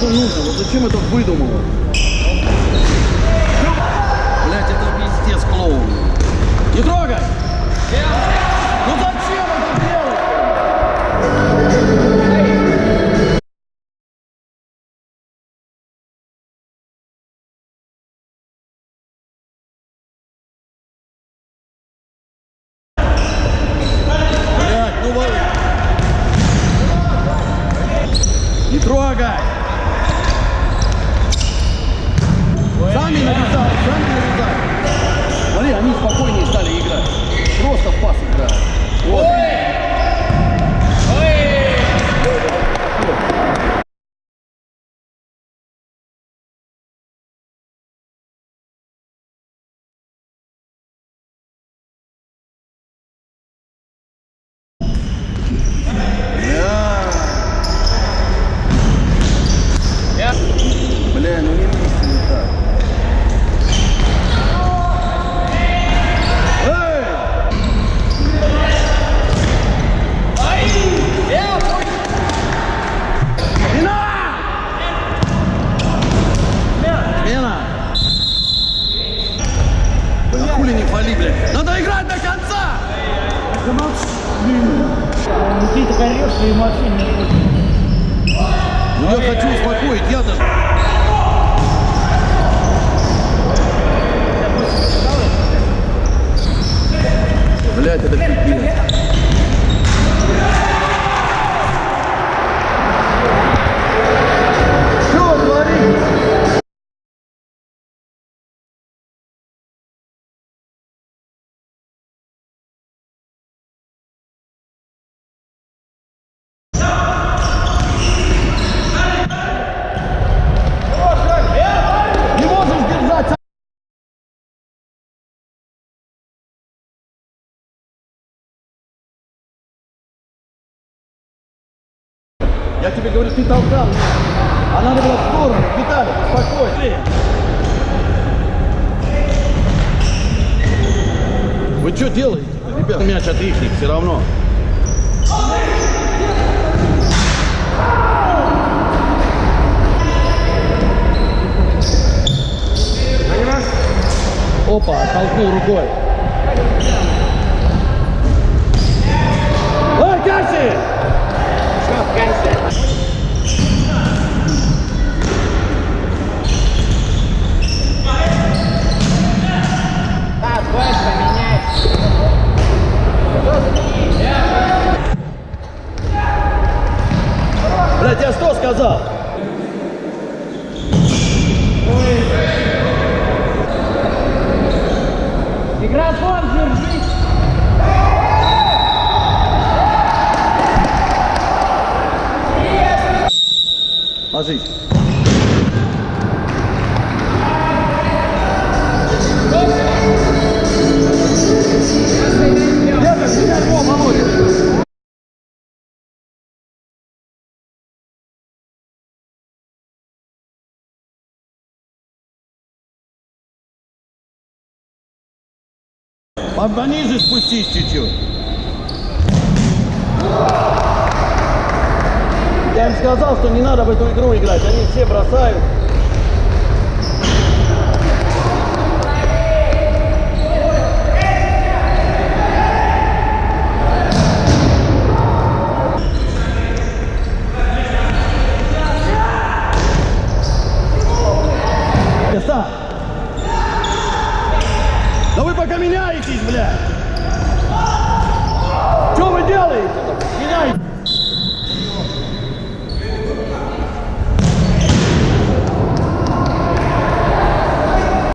что нужно? Вот зачем это выдумало? Блять, это пиздец клоун. Не трогай! Ну зачем это делать? Блять, ну вот. Не трогай! Сами нарезают, сами нарезают. Смотри, они спокойнее стали играть. Просто в пас играют. Вот. Бля, ну не вместе не так. Хули не фали, блядь. Надо играть до конца! Ты так орешь, что ему вообще не будет. Ну я хочу успокоить, я даже... Блядь, это пипец. Что творится? Не можешь держаться! Я тебе говорю, ты толкал. А надо было в сторону. Виталий, спокойно. Вы что делаете, ребят? Мяч от их все равно. Опа, оттолкнул рукой. Ой, Касси! Что, Кася? Так, давай поменяй. Блядь, я что сказал? Микрофон держи. Ложись. Пониже спустись чуть-чуть. Я им сказал, что не надо в эту игру играть. Они все бросают. Да вы пока меняетесь, блядь!